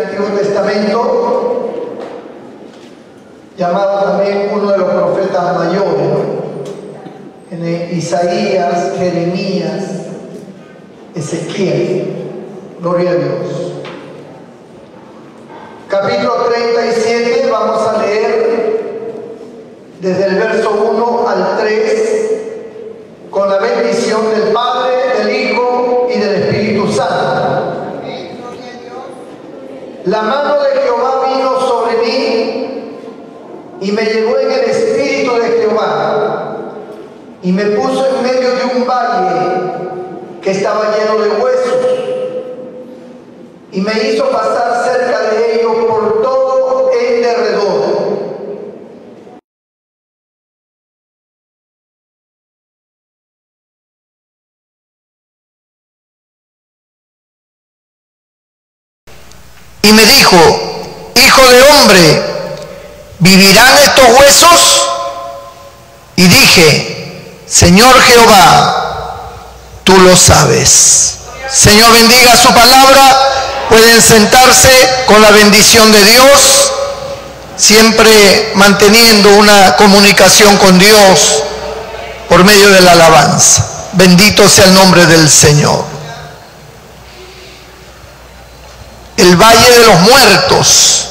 Antiguo Testamento, llamado también uno de los profetas mayores, en Isaías, Jeremías, Ezequiel. Gloria a Dios. Capítulo 37, vamos a leer desde el verso 1 al 3, con la bendición del Padre, del Hijo y del Espíritu Santo. La mano de Jehová vino sobre mí y me llevó en el espíritu de Jehová y me puso en medio de un valle que estaba lleno de huesos y me hizo pasar cerca de ellos por todo el derredor. Y me dijo: hijo de hombre, ¿vivirán estos huesos? Y dije: Señor Jehová, tú lo sabes. Señor, bendiga su palabra. Pueden sentarse con la bendición de Dios, siempre manteniendo una comunicación con Dios por medio de la alabanza. Bendito sea el nombre del Señor. El Valle de los Muertos,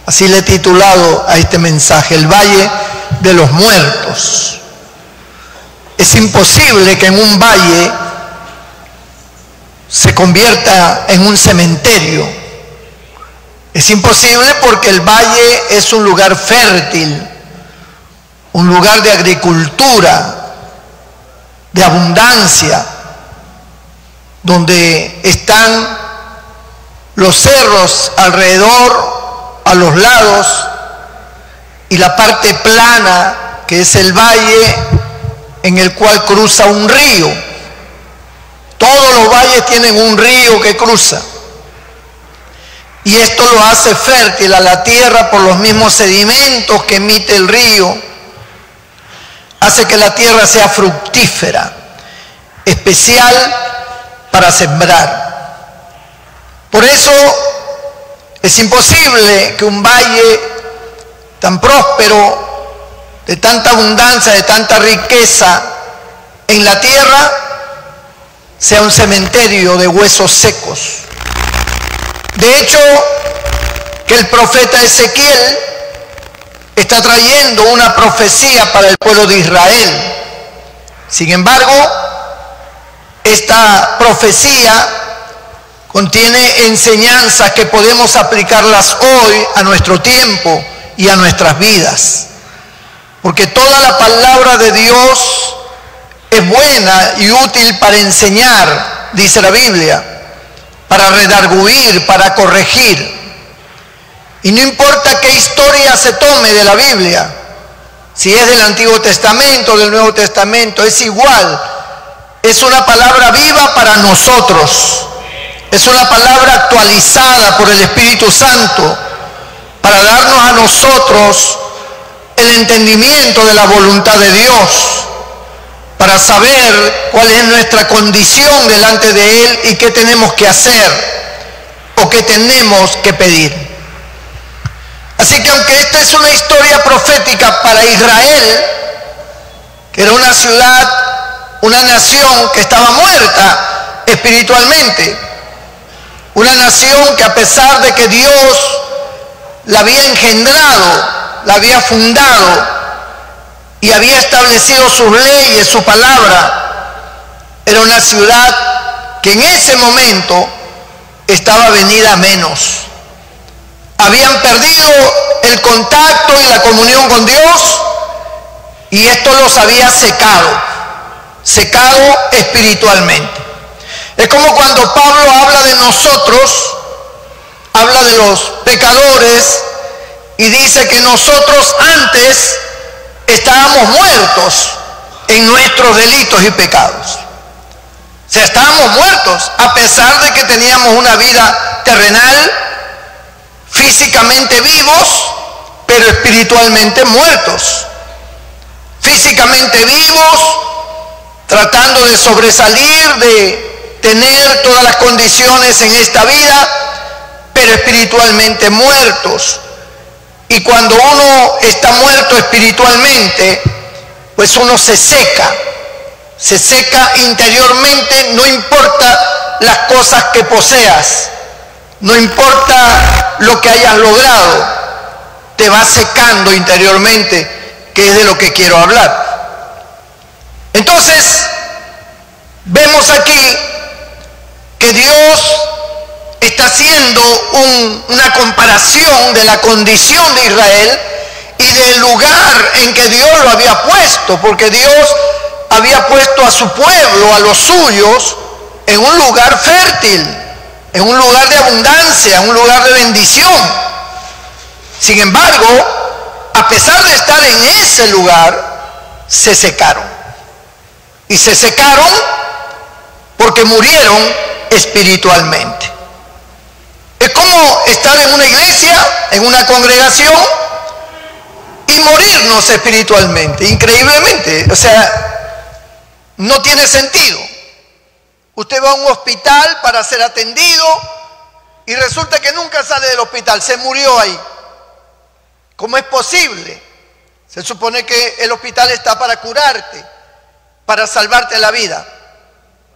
así le he titulado a este mensaje, el Valle de los Muertos. Es imposible que en un valle se convierta en un cementerio. Es imposible porque el valle es un lugar fértil, un lugar de agricultura, de abundancia, donde están los cerros alrededor, a los lados, y la parte plana, que es el valle en el cual cruza un río. Todos los valles tienen un río que cruza. Y esto lo hace fértil a la tierra por los mismos sedimentos que emite el río. Hace que la tierra sea fructífera, especial para sembrar. Por eso es imposible que un valle tan próspero, de tanta abundancia, de tanta riqueza en la tierra, sea un cementerio de huesos secos. De hecho, que el profeta Ezequiel está trayendo una profecía para el pueblo de Israel. Sin embargo, esta profecía contiene enseñanzas que podemos aplicarlas hoy a nuestro tiempo y a nuestras vidas. Porque toda la palabra de Dios es buena y útil para enseñar, dice la Biblia, para redarguir, para corregir. Y no importa qué historia se tome de la Biblia, si es del Antiguo Testamento o del Nuevo Testamento, es igual. Es una palabra viva para nosotros. Es una palabra actualizada por el Espíritu Santo para darnos a nosotros el entendimiento de la voluntad de Dios, para saber cuál es nuestra condición delante de Él y qué tenemos que hacer o qué tenemos que pedir. Así que aunque esta es una historia profética para Israel, que era una ciudad, una nación que estaba muerta espiritualmente, una nación que a pesar de que Dios la había engendrado, la había fundado y había establecido sus leyes, su palabra, era una ciudad que en ese momento estaba venida a menos. Habían perdido el contacto y la comunión con Dios y esto los había secado espiritualmente. Es como cuando Pablo habla de nosotros, habla de los pecadores y dice que nosotros antes estábamos muertos en nuestros delitos y pecados. O sea, estábamos muertos a pesar de que teníamos una vida terrenal, físicamente vivos, pero espiritualmente muertos. Físicamente vivos, tratando de sobresalir, de tener todas las condiciones en esta vida, pero espiritualmente muertos. Y cuando uno está muerto espiritualmente, pues uno se seca interiormente, no importa las cosas que poseas, no importa lo que hayas logrado, te vas secando interiormente, que es de lo que quiero hablar. Entonces, vemos aquí que Dios está haciendo una comparación de la condición de Israel y del lugar en que Dios lo había puesto, porque Dios había puesto a su pueblo, a los suyos, en un lugar fértil, en un lugar de abundancia, en un lugar de bendición. Sin embargo, a pesar de estar en ese lugar, se secaron. Y se secaron porque murieron espiritualmente. Es como estar en una iglesia, en una congregación, y morirnos espiritualmente, increíblemente. O sea, no tiene sentido. Usted va a un hospital para ser atendido y resulta que nunca sale del hospital, se murió ahí. ¿Cómo es posible? Se supone que el hospital está para curarte, para salvarte la vida.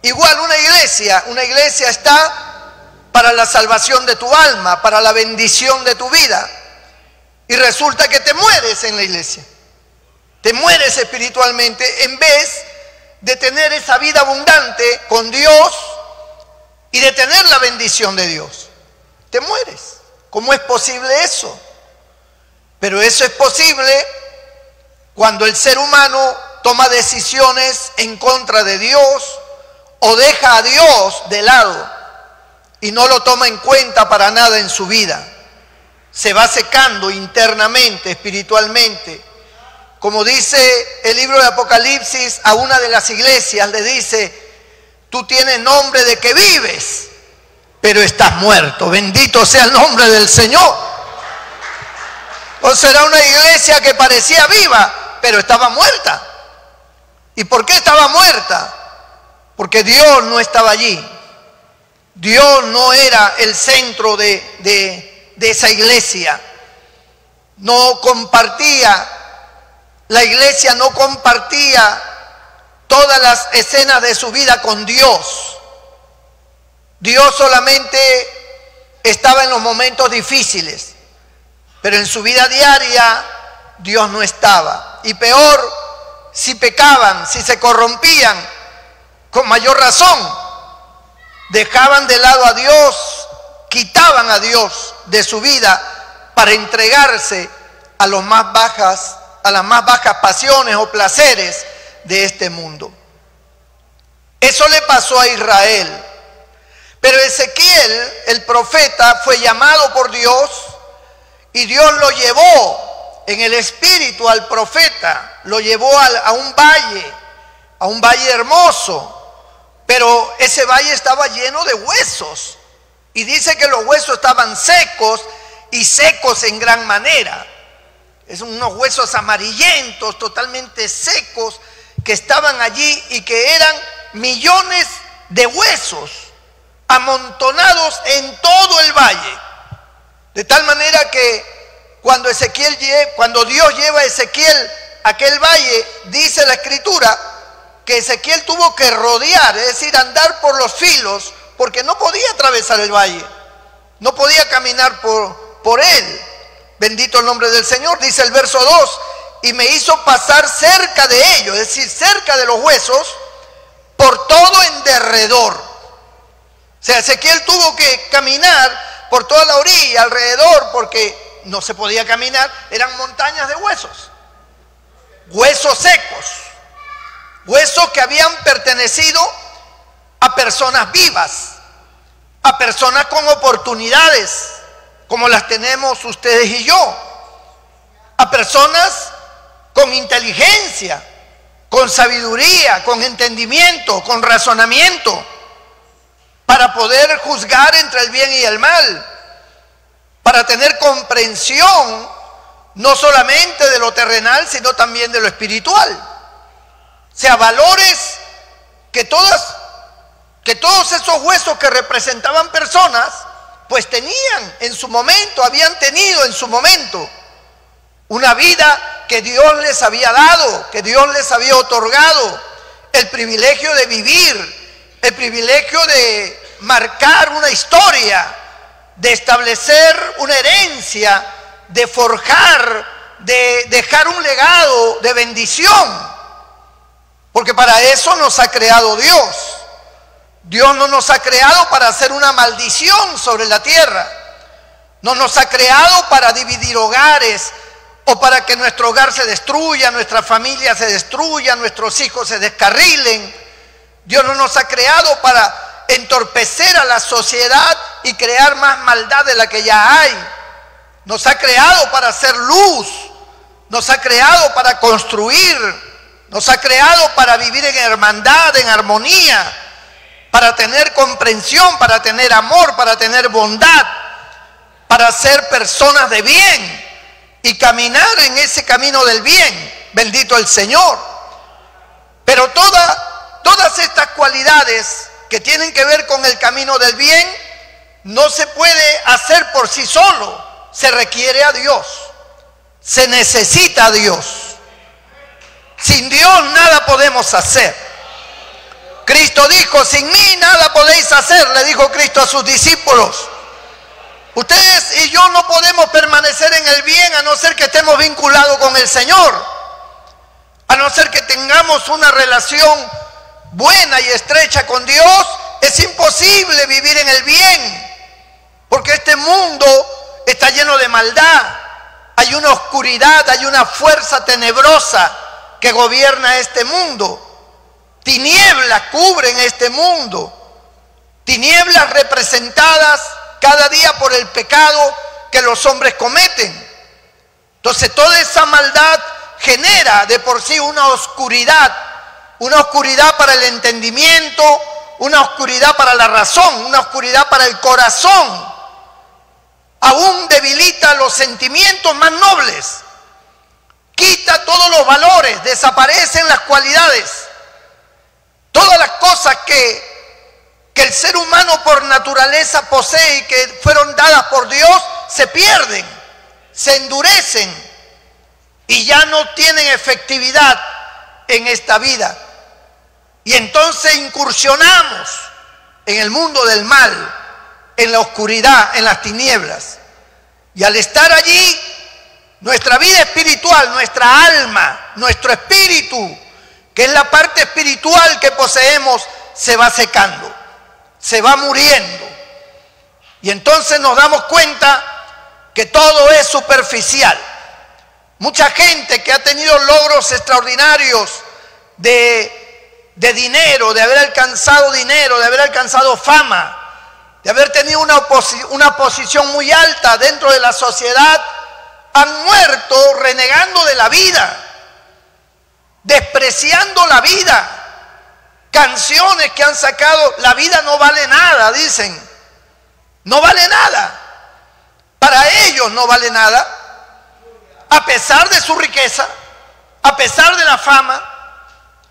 Igual una iglesia está para la salvación de tu alma, para la bendición de tu vida. Y resulta que te mueres en la iglesia. Te mueres espiritualmente en vez de tener esa vida abundante con Dios y de tener la bendición de Dios. Te mueres. ¿Cómo es posible eso? Pero eso es posible cuando el ser humano toma decisiones en contra de Dios o deja a Dios de lado y no lo toma en cuenta para nada en su vida. Se va secando internamente, espiritualmente. Como dice el libro de Apocalipsis, a una de las iglesias le dice: tú tienes nombre de que vives, pero estás muerto. Bendito sea el nombre del Señor. O será una iglesia que parecía viva, pero estaba muerta. ¿Y por qué estaba muerta? Porque Dios no estaba allí. Dios no era el centro de esa iglesia. No compartía. La iglesia no compartía todas las escenas de su vida con Dios. Dios solamente estaba en los momentos difíciles, pero en su vida diaria Dios no estaba. Y peor, si pecaban, si se corrompían, con mayor razón, dejaban de lado a Dios, quitaban a Dios de su vida para entregarse a las más bajas pasiones o placeres de este mundo. Eso le pasó a Israel. Pero Ezequiel, el profeta, fue llamado por Dios y Dios lo llevó en el espíritu al profeta, lo llevó a un valle hermoso, pero ese valle estaba lleno de huesos y dice que los huesos estaban secos y secos en gran manera. Es unos huesos amarillentos, totalmente secos, que estaban allí y que eran millones de huesos amontonados en todo el valle. De tal manera que cuando Dios lleva a Ezequiel a aquel valle, dice la Escritura que Ezequiel tuvo que rodear, es decir, andar por los filos, porque no podía atravesar el valle, no podía caminar por él. Bendito el nombre del Señor. Dice el verso 2: y me hizo pasar cerca de ellos, es decir, cerca de los huesos, por todo en derredor. O sea, Ezequiel tuvo que caminar por toda la orilla, alrededor, porque no se podía caminar, eran montañas de huesos, huesos secos, huesos que habían pertenecido a personas vivas, a personas con oportunidades, como las tenemos ustedes y yo, a personas con inteligencia, con sabiduría, con entendimiento, con razonamiento, para poder juzgar entre el bien y el mal, para tener comprensión no solamente de lo terrenal, sino también de lo espiritual. O sea, valores que todos esos huesos que representaban personas pues tenían en su momento, habían tenido en su momento una vida que Dios les había dado, que Dios les había otorgado, el privilegio de vivir, el privilegio de marcar una historia, de establecer una herencia, de forjar, de dejar un legado de bendición, porque para eso nos ha creado Dios. Dios no nos ha creado para hacer una maldición sobre la tierra, no nos ha creado para dividir hogares o para que nuestro hogar se destruya, nuestra familia se destruya, nuestros hijos se descarrilen. Dios no nos ha creado para entorpecer a la sociedad y crear más maldad de la que ya hay. Nos ha creado para hacer luz, nos ha creado para construir, nos ha creado para vivir en hermandad, en armonía, para tener comprensión, para tener amor, para tener bondad, para ser personas de bien y caminar en ese camino del bien. Bendito el Señor. Pero todas estas cualidades que tienen que ver con el camino del bien no se puede hacer por sí solo. Se requiere a Dios, se necesita a Dios. Sin Dios nada podemos hacer. Cristo dijo: sin mí nada podéis hacer, le dijo Cristo a sus discípulos. Ustedes y yo no podemos permanecer en el bien a no ser que estemos vinculados con el Señor, a no ser que tengamos una relación buena y estrecha con Dios. Es imposible vivir en el bien, porque este mundo está lleno de maldad, hay una oscuridad, hay una fuerza tenebrosa que gobierna este mundo. Tinieblas cubren este mundo, tinieblas representadas cada día por el pecado que los hombres cometen. Entonces toda esa maldad genera de por sí una oscuridad para el entendimiento, una oscuridad para la razón, una oscuridad para el corazón. Aún debilita los sentimientos más nobles, quita todos los valores, desaparecen las cualidades, todas las cosas que el ser humano por naturaleza posee y que fueron dadas por Dios se pierden, se endurecen y ya no tienen efectividad en esta vida. Y entonces incursionamos en el mundo del mal, en la oscuridad, en las tinieblas. Y al estar allí, nuestra vida espiritual, nuestra alma, nuestro espíritu, que es la parte espiritual que poseemos, se va secando, se va muriendo. Y entonces nos damos cuenta que todo es superficial. Mucha gente que ha tenido logros extraordinarios de dinero, de haber alcanzado dinero, de haber alcanzado fama, de haber tenido una posición muy alta dentro de la sociedad, han muerto renegando de la vida, despreciando la vida. Canciones que han sacado: la vida no vale nada, dicen. No vale nada. Para ellos no vale nada. A pesar de su riqueza, a pesar de la fama,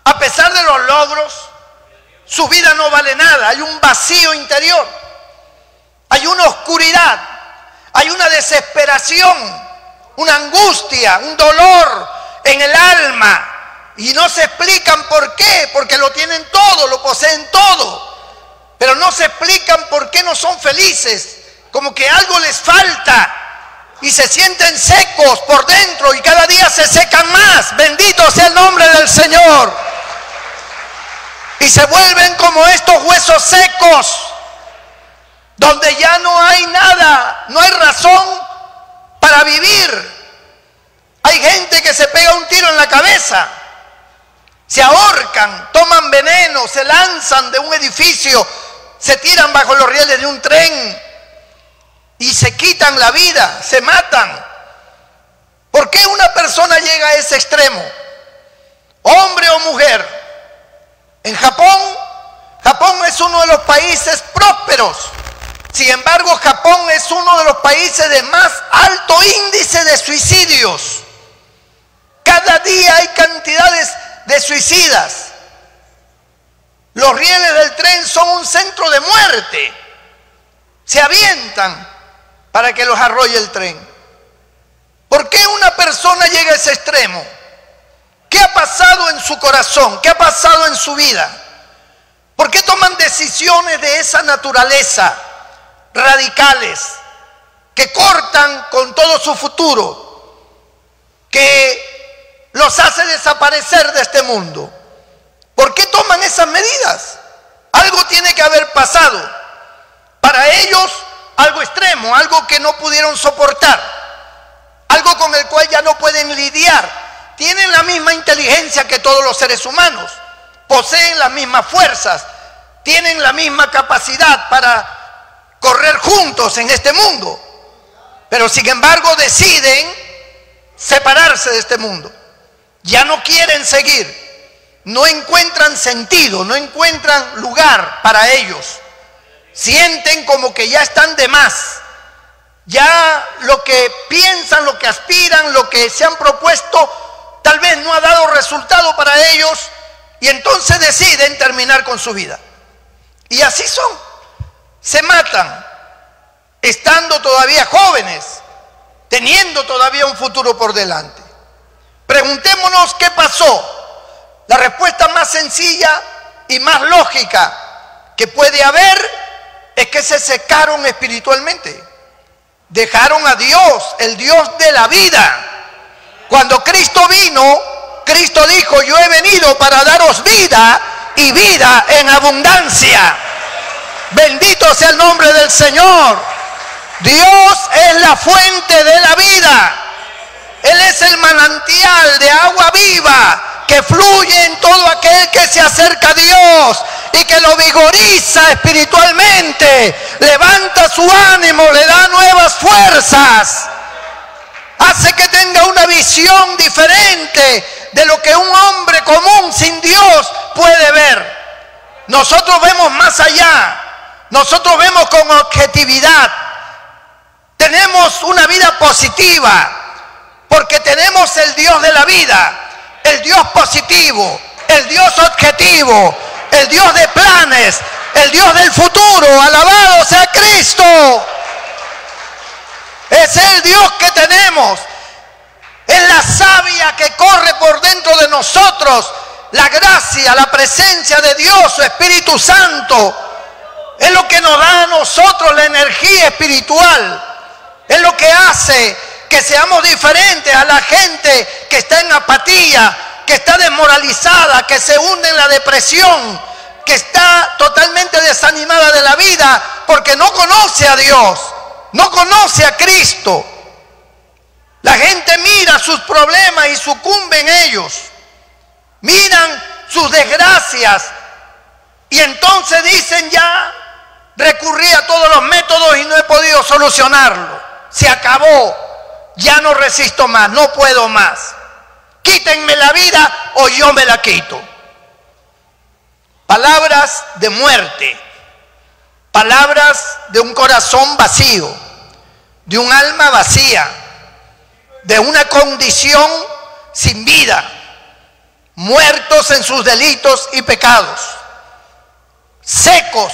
a pesar de los logros, su vida no vale nada. Hay un vacío interior, hay una oscuridad, hay una desesperación, una angustia, un dolor en el alma. Y no se explican por qué, porque lo tienen todo, lo poseen todo. Pero no se explican por qué no son felices, como que algo les falta. Y se sienten secos por dentro y cada día se secan más. Bendito sea el nombre del Señor. Y se vuelven como estos huesos secos, donde ya no hay nada, no hay razón para vivir. Hay gente que se pega un tiro en la cabeza, se ahorcan, toman veneno, se lanzan de un edificio, se tiran bajo los rieles de un tren y se quitan la vida, se matan. ¿Por qué una persona llega a ese extremo? Hombre o mujer. En Japón es uno de los países prósperos. Sin embargo, Japón es uno de los países de más alto índice de suicidios. Cada día hay cantidades de suicidas. Los rieles del tren son un centro de muerte. se avientan para que los arrolle el tren. ¿Por qué una persona llega a ese extremo? ¿Qué ha pasado en su corazón? ¿Qué ha pasado en su vida? ¿Por qué toman decisiones de esa naturaleza, radicales, que cortan con todo su futuro, que los hace desaparecer de este mundo? ¿Por qué toman esas medidas? Algo tiene que haber pasado. Para ellos, algo extremo, algo que no pudieron soportar, algo con el cual ya no pueden lidiar. Tienen la misma inteligencia que todos los seres humanos, poseen las mismas fuerzas, tienen la misma capacidad para correr juntos en este mundo, pero sin embargo deciden separarse de este mundo. Ya no quieren seguir, no encuentran sentido, no encuentran lugar para ellos. Sienten como que ya están de más. Ya lo que piensan, lo que aspiran, lo que se han propuesto, tal vez no ha dado resultado para ellos, y entonces deciden terminar con su vida. Y así son. Se matan, estando todavía jóvenes, teniendo todavía un futuro por delante. Preguntémonos qué pasó. La respuesta más sencilla y más lógica que puede haber es que se secaron espiritualmente. Dejaron a Dios, el Dios de la vida. Cuando Cristo vino, Cristo dijo: yo he venido para daros vida y vida en abundancia. Bendito sea el nombre del Señor. Dios es la fuente de la vida. Él es el manantial de agua viva que fluye en todo aquel que se acerca a Dios y que lo vigoriza espiritualmente, levanta su ánimo, le da nuevas fuerzas, hace que tenga una visión diferente de lo que un hombre común sin Dios puede ver. Nosotros vemos más allá, nosotros vemos con objetividad, tenemos una vida positiva, porque tenemos el Dios de la vida, el Dios positivo, el Dios objetivo, el Dios de planes, el Dios del futuro. Alabado sea Cristo. Es el Dios que tenemos. Es la savia que corre por dentro de nosotros, la gracia, la presencia de Dios, su Espíritu Santo. Es lo que nos da a nosotros la energía espiritual. Es lo que hace que seamos diferentes a la gente que está en apatía, que está desmoralizada, que se hunde en la depresión, que está totalmente desanimada de la vida porque no conoce a Dios, no conoce a Cristo. La gente mira sus problemas y sucumbe en ellos, miran sus desgracias y entonces dicen: ya recurrí a todos los métodos y no he podido solucionarlo, se acabó. Ya no resisto más, no puedo más. Quítenme la vida o yo me la quito. Palabras de muerte, palabras de un corazón vacío, de un alma vacía, de una condición sin vida, muertos en sus delitos y pecados, secos,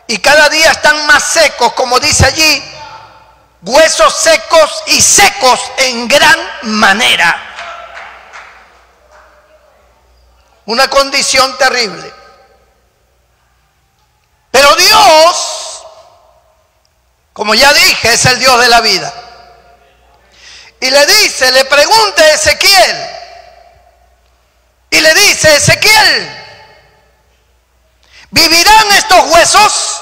y cada día están más secos, como dice allí, huesos secos y secos en gran manera. Una condición terrible. Pero Dios, como ya dije, es el Dios de la vida. Y le dice, le pregunta a Ezequiel, y le dice: Ezequiel, ¿vivirán estos huesos?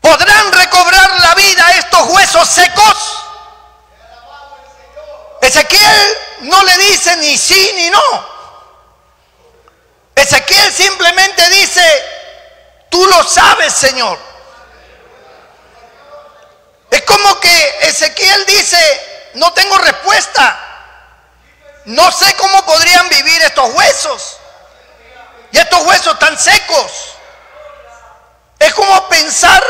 ¿Podrán recobrar la vida estos huesos secos? Ezequiel no le dice ni sí ni no. Ezequiel simplemente dice: tú lo sabes, Señor. Es como que Ezequiel dice: no tengo respuesta. No sé cómo podrían vivir estos huesos. Y estos huesos tan secos. Es como pensar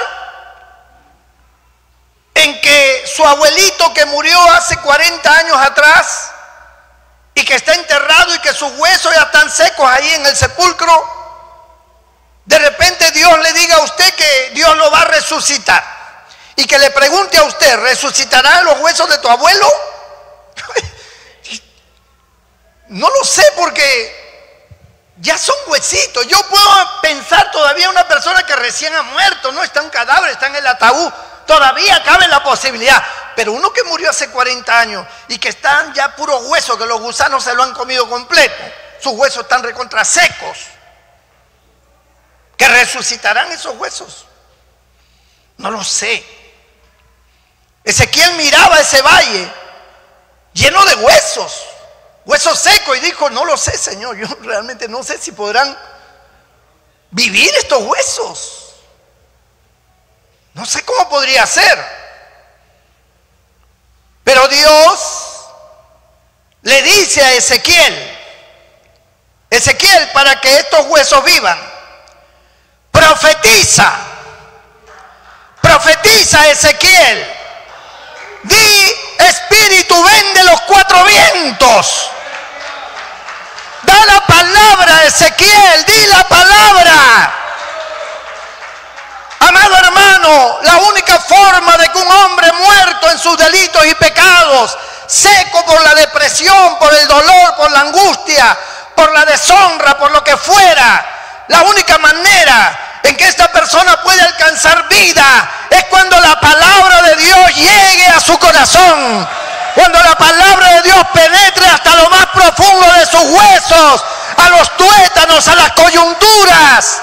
en que su abuelito que murió hace 40 años atrás y que está enterrado y que sus huesos ya están secos ahí en el sepulcro, de repente Dios le diga a usted que Dios Dios lo va a resucitar y que le pregunte a usted, ¿resucitarán los huesos de tu abuelo? No lo sé, porque ya son huesitos. Yo puedo pensar todavía una persona que recién ha muerto, no está en cadáver, está en el ataúd. Todavía cabe la posibilidad. Pero uno que murió hace 40 años y que están ya puros huesos, que los gusanos se lo han comido completo, sus huesos están recontra secos, ¿que resucitarán esos huesos? No lo sé. Ezequiel miraba ese valle lleno de huesos, huesos secos, y dijo, no lo sé, Señor, yo realmente no sé si podrán vivir estos huesos. No sé cómo podría ser. Pero Dios le dice a Ezequiel, Ezequiel, para que estos huesos vivan, profetiza, Ezequiel, di, espíritu, ven de los cuatro vientos. Da la palabra, Ezequiel, di la palabra. Amado hermano, la única forma de que un hombre muerto en sus delitos y pecados, seco por la depresión, por el dolor, por la angustia, por la deshonra, por lo que fuera, la única manera en que esta persona puede alcanzar vida es cuando la palabra de Dios llegue a su corazón, cuando la palabra de Dios penetre hasta lo más profundo de sus huesos, a los tuétanos, a las coyunturas.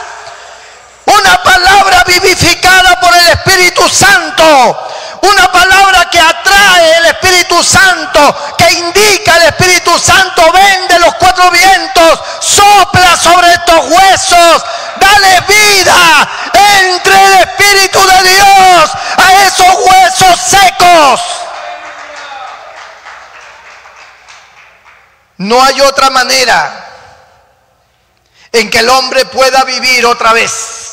Una palabra vivificada por el Espíritu Santo, una palabra que atrae el Espíritu Santo, que indica el Espíritu Santo, ven de los cuatro vientos, sopla sobre estos huesos, dale vida, entre el Espíritu de Dios a esos huesos secos. No hay otra manera en que el hombre pueda vivir otra vez,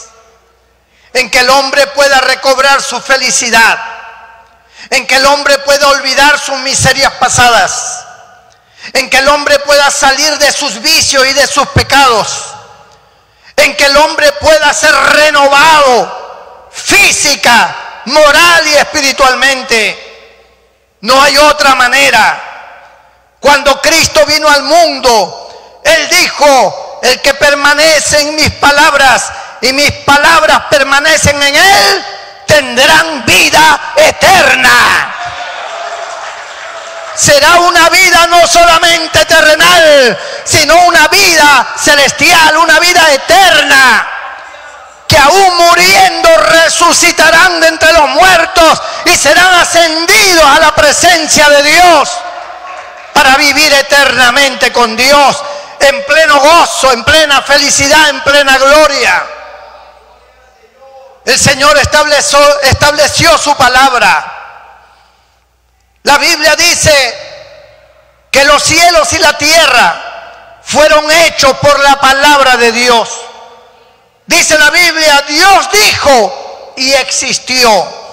en que el hombre pueda recobrar su felicidad, en que el hombre pueda olvidar sus miserias pasadas, en que el hombre pueda salir de sus vicios y de sus pecados, en que el hombre pueda ser renovado física, moral y espiritualmente. No hay otra manera. Cuando Cristo vino al mundo, Él dijo, el que permanece en mis palabras y mis palabras permanecen en Él, tendrán vida eterna. Será una vida no solamente terrenal, sino una vida celestial, una vida eterna, que aún muriendo resucitarán de entre los muertos y serán ascendidos a la presencia de Dios para vivir eternamente con Dios, en pleno gozo, en plena felicidad, en plena gloria. El Señor estableció su palabra. La Biblia dice que los cielos y la tierra fueron hechos por la palabra de Dios. Dice la Biblia, Dios dijo y existió.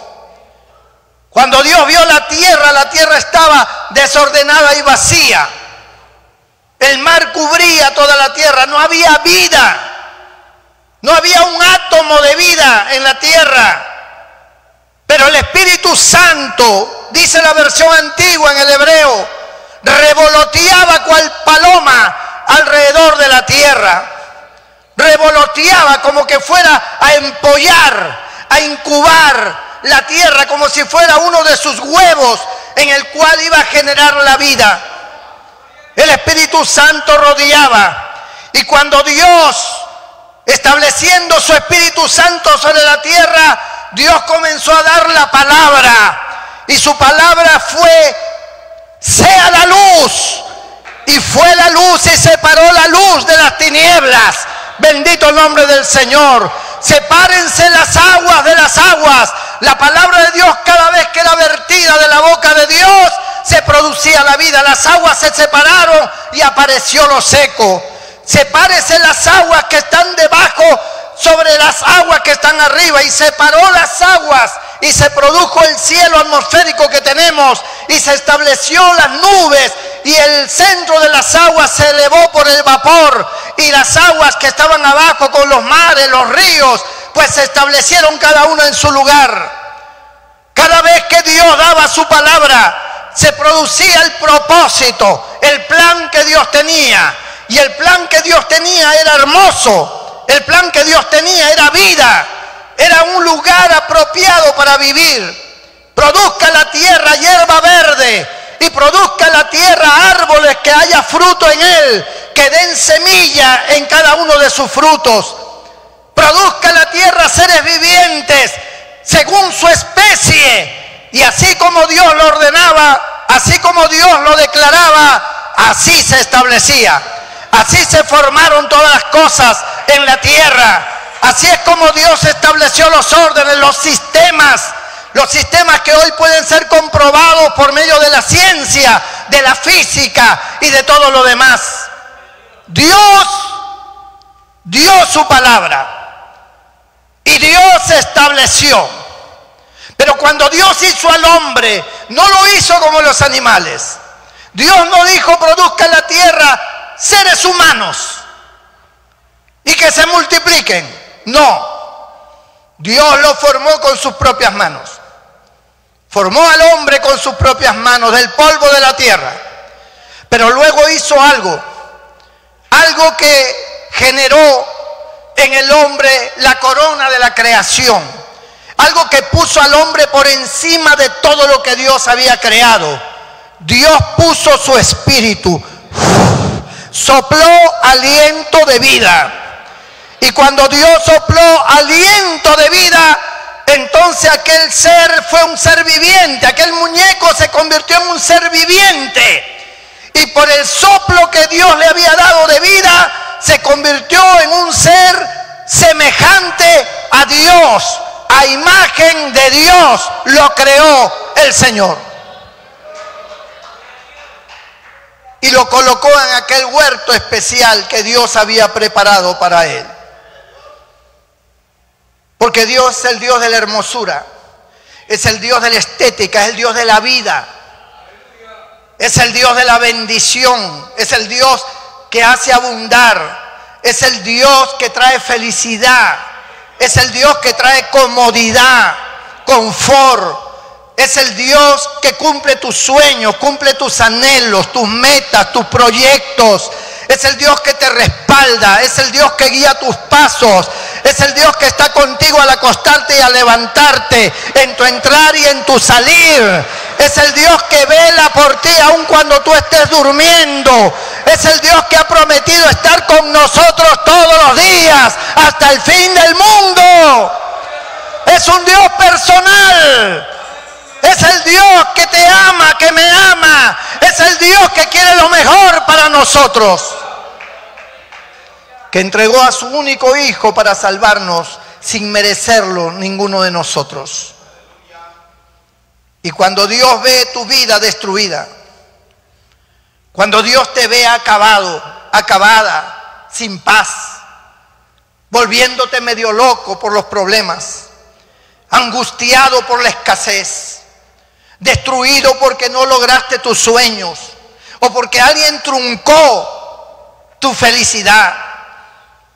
Cuando Dios vio la tierra estaba desordenada y vacía. El mar cubría toda la tierra, no había vida. No había un átomo de vida en la tierra. Pero el Espíritu Santo, dice la versión antigua en el hebreo, revoloteaba cual paloma alrededor de la tierra. Revoloteaba como que fuera a empollar, a incubar la tierra, como si fuera uno de sus huevos en el cual iba a generar la vida. El Espíritu Santo rodeaba. Y cuando Dios, estableciendo su Espíritu Santo sobre la tierra, Dios comenzó a dar la palabra, y su palabra fue, sea la luz, y fue la luz y separó la luz de las tinieblas. Bendito el nombre del Señor. Sepárense las aguas de las aguas. La palabra de Dios, cada vez que era vertida de la boca de Dios, se producía la vida. Las aguas se separaron y apareció lo seco. Sepárese las aguas que están debajo sobre las aguas que están arriba, y separó las aguas y se produjo el cielo atmosférico que tenemos, y se estableció las nubes, y el centro de las aguas se elevó por el vapor, y las aguas que estaban abajo con los mares, los ríos, pues se establecieron cada uno en su lugar. Cada vez que Dios daba su palabra, se producía el propósito, el plan que Dios tenía. Y el plan que Dios tenía era hermoso. El plan que Dios tenía era vida. Era un lugar apropiado para vivir. Produzca la tierra hierba verde y produzca la tierra árboles que haya fruto en él, que den semilla en cada uno de sus frutos. Produzca la tierra seres vivientes según su especie. Y así como Dios lo ordenaba, así como Dios lo declaraba, así se establecía. Así se formaron todas las cosas en la tierra. Así es como Dios estableció los órdenes, los sistemas que hoy pueden ser comprobados por medio de la ciencia, de la física y de todo lo demás. Dios dio su palabra y Dios estableció. Pero cuando Dios hizo al hombre, no lo hizo como los animales. Dios no dijo: produzca la tierra seres humanos y que se multipliquen. No, Dios lo formó con sus propias manos. Formó al hombre con sus propias manos del polvo de la tierra. Pero luego hizo algo que generó en el hombre la corona de la creación. Algo que puso al hombre por encima de todo lo que Dios había creado. Dios puso su espíritu, sopló aliento de vida. Y cuando Dios sopló aliento de vida, entonces aquel ser fue un ser viviente. Aquel muñeco se convirtió en un ser viviente. Y por el soplo que Dios le había dado de vida, se convirtió en un ser semejante a Dios. A imagen de Dios lo creó el Señor. Y lo colocó en aquel huerto especial que Dios había preparado para él. Porque Dios es el Dios de la hermosura, es el Dios de la estética, es el Dios de la vida, es el Dios de la bendición, es el Dios que hace abundar, es el Dios que trae felicidad, es el Dios que trae comodidad, confort, es el Dios que cumple tus sueños, cumple tus anhelos, tus metas, tus proyectos. Es el Dios que te respalda, es el Dios que guía tus pasos, es el Dios que está contigo al acostarte y al levantarte, en tu entrar y en tu salir. Es el Dios que vela por ti aun cuando tú estés durmiendo. Es el Dios que ha prometido estar con nosotros todos los días hasta el fin del mundo. Es un Dios personal. Es el Dios que te ama, que me ama. Es el Dios que quiere lo mejor para nosotros. Que entregó a su único Hijo para salvarnos sin merecerlo ninguno de nosotros. Y cuando Dios ve tu vida destruida, cuando Dios te ve acabada, sin paz, volviéndote medio loco por los problemas, angustiado por la escasez, destruido porque no lograste tus sueños o porque alguien truncó tu felicidad.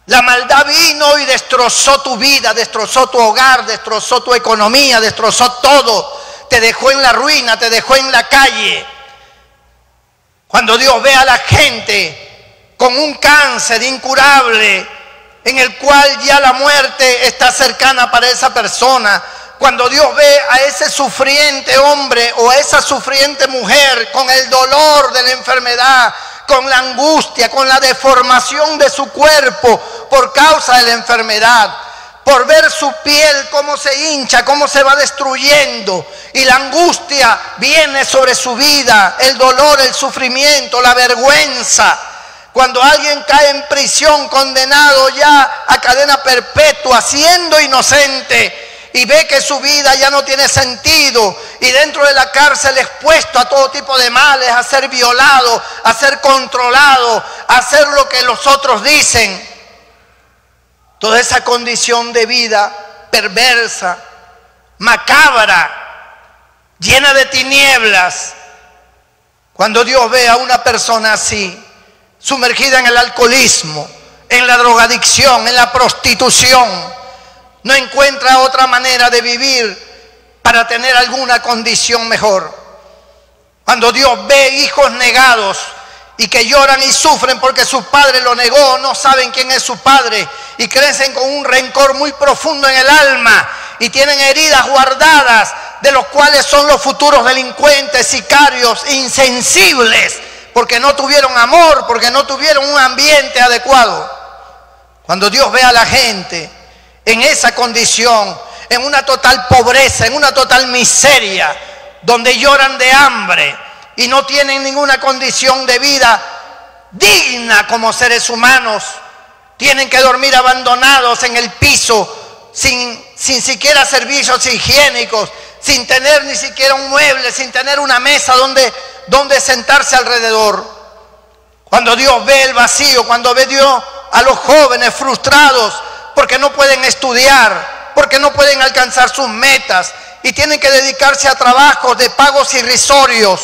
La maldad vino y destrozó tu vida, destrozó tu hogar, destrozó tu economía, destrozó todo. Te dejó en la ruina, te dejó en la calle. Cuando Dios ve a la gente con un cáncer incurable en el cual ya la muerte está cercana para esa persona, cuando Dios ve a ese sufriente hombre o a esa sufriente mujer con el dolor de la enfermedad, con la angustia, con la deformación de su cuerpo por causa de la enfermedad, por ver su piel cómo se hincha, cómo se va destruyendo, y la angustia viene sobre su vida, el dolor, el sufrimiento, la vergüenza. Cuando alguien cae en prisión condenado ya a cadena perpetua, siendo inocente, y ve que su vida ya no tiene sentido, y dentro de la cárcel expuesto a todo tipo de males, a ser violado, a ser controlado, a hacer lo que los otros dicen. Toda esa condición de vida perversa, macabra, llena de tinieblas. Cuando Dios ve a una persona así, sumergida en el alcoholismo, en la drogadicción, en la prostitución, no encuentra otra manera de vivir para tener alguna condición mejor. Cuando Dios ve hijos negados y que lloran y sufren porque su padre lo negó, no saben quién es su padre y crecen con un rencor muy profundo en el alma y tienen heridas guardadas de los cuales son los futuros delincuentes, sicarios, insensibles, porque no tuvieron amor, porque no tuvieron un ambiente adecuado. Cuando Dios ve a la gente en esa condición, en una total pobreza, en una total miseria, donde lloran de hambre y no tienen ninguna condición de vida digna como seres humanos, tienen que dormir abandonados en el piso, sin siquiera servicios higiénicos, sin tener ni siquiera un mueble, sin tener una mesa donde sentarse alrededor. Cuando Dios ve el vacío, cuando ve Dios a los jóvenes frustrados porque no pueden estudiar, porque no pueden alcanzar sus metas y tienen que dedicarse a trabajos de pagos irrisorios.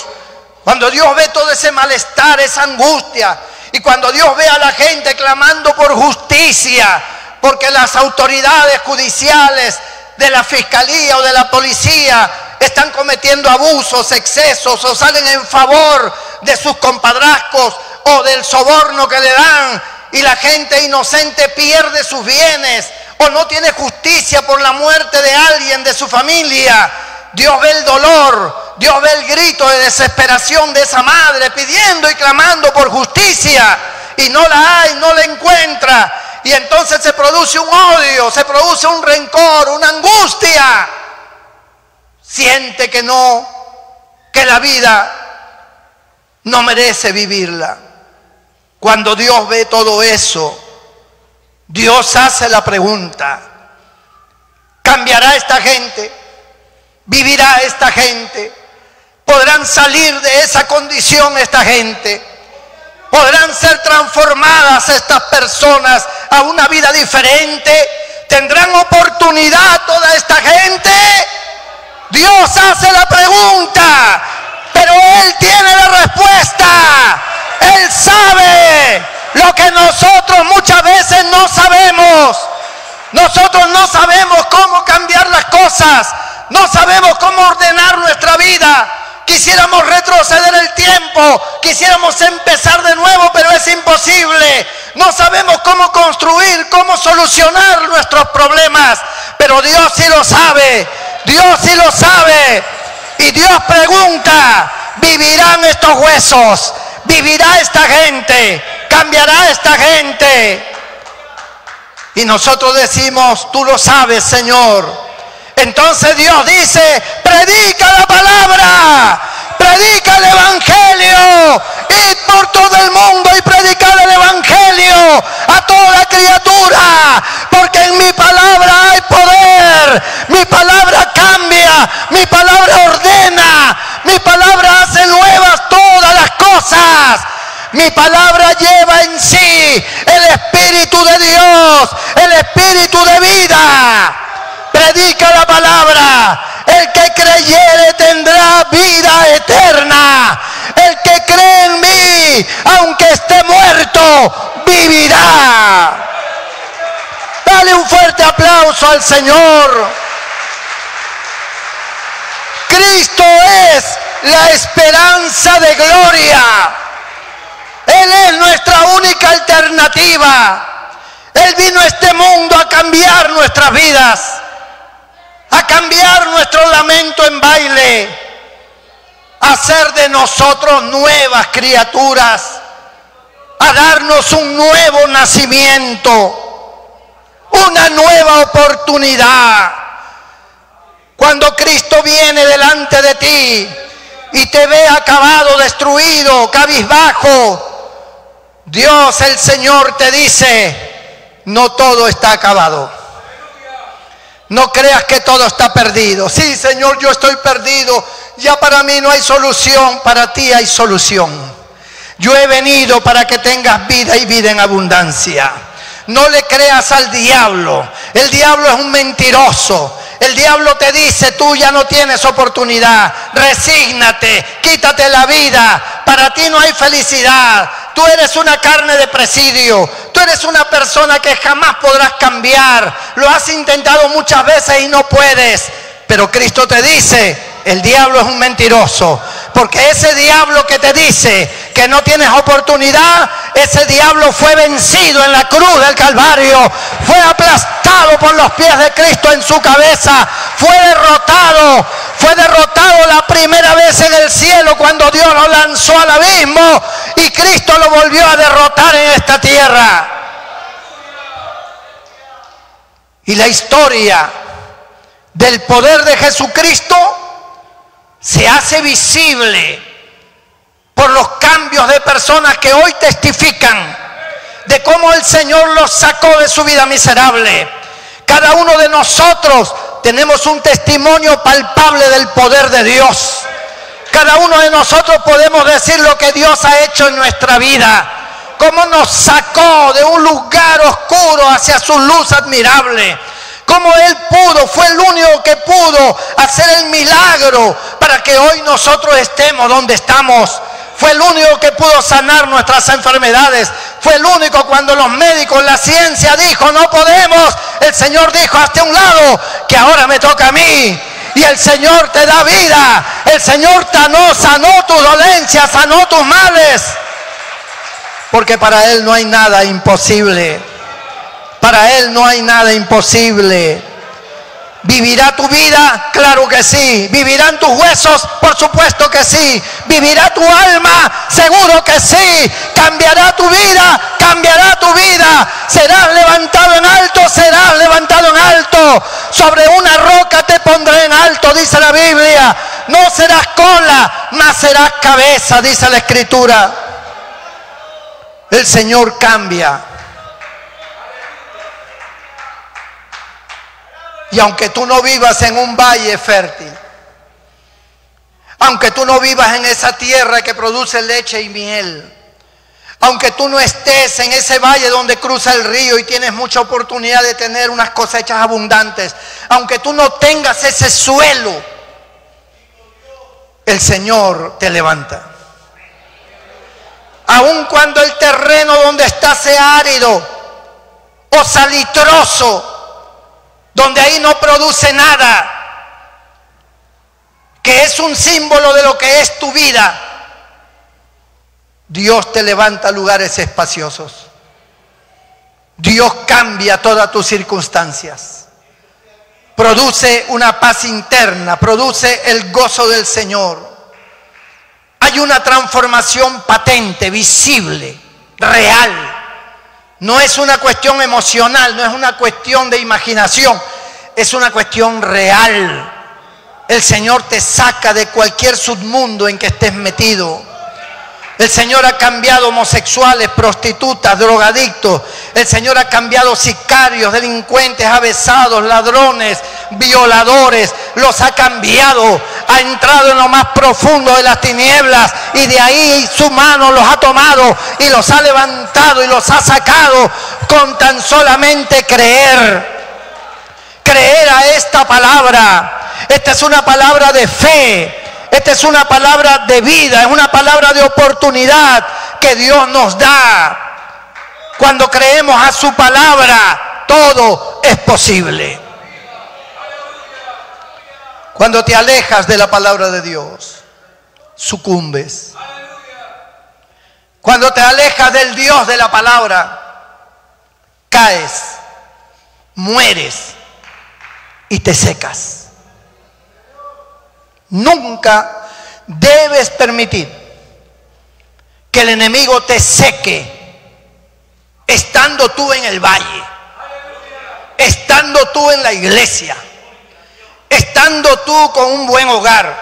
Cuando Dios ve todo ese malestar, esa angustia, y cuando Dios ve a la gente clamando por justicia, porque las autoridades judiciales de la fiscalía o de la policía están cometiendo abusos, excesos, o salen en favor de sus compadrascos o del soborno que le dan, y la gente inocente pierde sus bienes o no tiene justicia por la muerte de alguien de su familia. Dios ve el dolor, Dios ve el grito de desesperación de esa madre pidiendo y clamando por justicia, y no la hay, no la encuentra. Y entonces se produce un odio, se produce un rencor, una angustia. Siente que la vida no merece vivirla. Cuando Dios ve todo eso, Dios hace la pregunta: ¿cambiará esta gente? ¿Vivirá esta gente? ¿Podrán salir de esa condición esta gente? ¿Podrán ser transformadas estas personas a una vida diferente? ¿Tendrán oportunidad toda esta gente? Dios hace la pregunta, pero Él tiene la respuesta. Él sabe lo que nosotros muchas veces no sabemos. Nosotros no sabemos cómo cambiar las cosas, no sabemos cómo ordenar nuestra vida. Quisiéramos retroceder el tiempo, quisiéramos empezar de nuevo, pero es imposible. No sabemos cómo construir, cómo solucionar nuestros problemas, pero Dios sí lo sabe, Dios sí lo sabe. Y Dios pregunta: ¿vivirán estos huesos? ¿Vivirá esta gente? ¿Cambiará esta gente? Y nosotros decimos: tú lo sabes, Señor. Entonces Dios dice: predica la palabra, predica el evangelio, id por todo el mundo y predicad el evangelio a toda criatura, porque en mi palabra hay poder, mi palabra cambia, mi palabra ordena, mi palabra hace nuevas todas las cosas. Mi palabra lleva en sí el Espíritu de Dios, el Espíritu de vida. Predica la palabra. El que creyere tendrá vida eterna. El que cree en mí, aunque esté muerto, vivirá. Dale un fuerte aplauso al Señor. Cristo es la esperanza de gloria. Él es nuestra única alternativa. Él vino a este mundo a cambiar nuestras vidas, a cambiar nuestro lamento en baile, a hacer de nosotros nuevas criaturas, a darnos un nuevo nacimiento, una nueva oportunidad. Cuando Cristo viene delante de ti y te ve acabado, destruido, cabizbajo, Dios, el Señor, te dice: no todo está acabado. No creas que todo está perdido. Sí, Señor, yo estoy perdido. Ya para mí no hay solución. Para ti hay solución. Yo he venido para que tengas vida y vida en abundancia. No le creas al diablo. El diablo es un mentiroso. El diablo te dice: tú ya no tienes oportunidad. Resígnate, quítate la vida. Para ti no hay felicidad. Tú eres una carne de presidio. Tú eres una persona que jamás podrás cambiar. Lo has intentado muchas veces y no puedes. Pero Cristo te dice, el diablo es un mentiroso. Porque ese diablo que te dice que no tienes oportunidad, ese diablo fue vencido en la cruz del Calvario. Fue aplastado por los pies de Cristo en su cabeza. Fue derrotado. Fue derrotado la primera vez en el cielo cuando Dios lo lanzó al abismo. Y Cristo lo volvió a derrotar en esta tierra. Y la historia del poder de Jesucristo se hace visible por los cambios de personas que hoy testifican de cómo el Señor los sacó de su vida miserable. Cada uno de nosotros tenemos un testimonio palpable del poder de Dios. Cada uno de nosotros podemos decir lo que Dios ha hecho en nuestra vida. Cómo nos sacó de un lugar oscuro hacia su luz admirable. Cómo Él pudo, fue el único que pudo hacer el milagro para que hoy nosotros estemos donde estamos. Fue el único que pudo sanar nuestras enfermedades. Fue el único cuando los médicos, la ciencia dijo no podemos. El Señor dijo hazte a un lado que ahora me toca a mí. Y el Señor te da vida. El Señor sanó tus dolencias, sanó tus males. Porque para Él no hay nada imposible. Para Él no hay nada imposible. ¿Vivirá tu vida? Claro que sí. ¿Vivirán tus huesos? Por supuesto que sí. ¿Vivirá tu alma? Seguro que sí. ¿Cambiará tu vida? Cambiará tu vida. ¿Serás levantado en alto? Serás levantado en alto. Sobre una roca te pondré en alto, dice la Biblia. No serás cola, mas serás cabeza, dice la Escritura. El Señor cambia. Y aunque tú no vivas en un valle fértil, aunque tú no vivas en esa tierra que produce leche y miel, aunque tú no estés en ese valle donde cruza el río y tienes mucha oportunidad de tener unas cosechas abundantes, aunque tú no tengas ese suelo, el Señor te levanta. Aun cuando el terreno donde estás sea árido o salitroso, donde ahí no produce nada, que es un símbolo de lo que es tu vida, Dios te levanta a lugares espaciosos. Dios cambia todas tus circunstancias. Produce una paz interna, produce el gozo del Señor. Hay una transformación patente, visible, real. No es una cuestión emocional, no es una cuestión de imaginación, es una cuestión real. El Señor te saca de cualquier submundo en que estés metido. El Señor ha cambiado homosexuales, prostitutas, drogadictos. El Señor ha cambiado sicarios, delincuentes, avesados, ladrones, violadores. Los ha cambiado. Ha entrado en lo más profundo de las tinieblas y de ahí su mano los ha tomado y los ha levantado y los ha sacado con tan solamente creer. Creer a esta palabra. Esta es una palabra de fe. Esta es una palabra de vida, es una palabra de oportunidad que Dios nos da. Cuando creemos a su palabra, todo es posible. Cuando te alejas de la palabra de Dios, sucumbes. Cuando te alejas del Dios de la palabra, caes, mueres y te secas. Nunca debes permitir que el enemigo te seque estando tú en el valle, estando tú en la iglesia, estando tú con un buen hogar,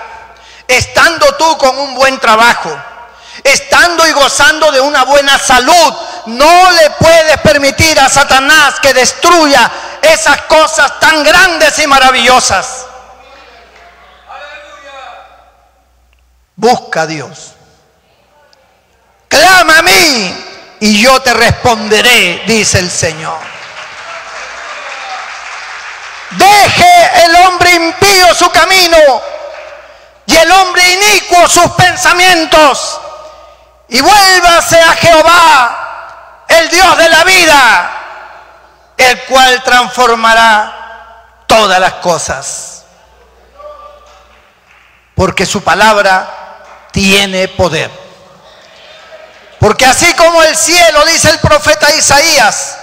estando tú con un buen trabajo, estando y gozando de una buena salud. No le puedes permitir a Satanás que destruya esas cosas tan grandes y maravillosas. Busca a Dios. Clama a mí y yo te responderé, dice el Señor. Deje el hombre impío su camino y el hombre inicuo sus pensamientos, y vuélvase a Jehová, el Dios de la vida, el cual transformará todas las cosas. Porque su palabra tiene poder. Porque así como el cielo, dice el profeta Isaías,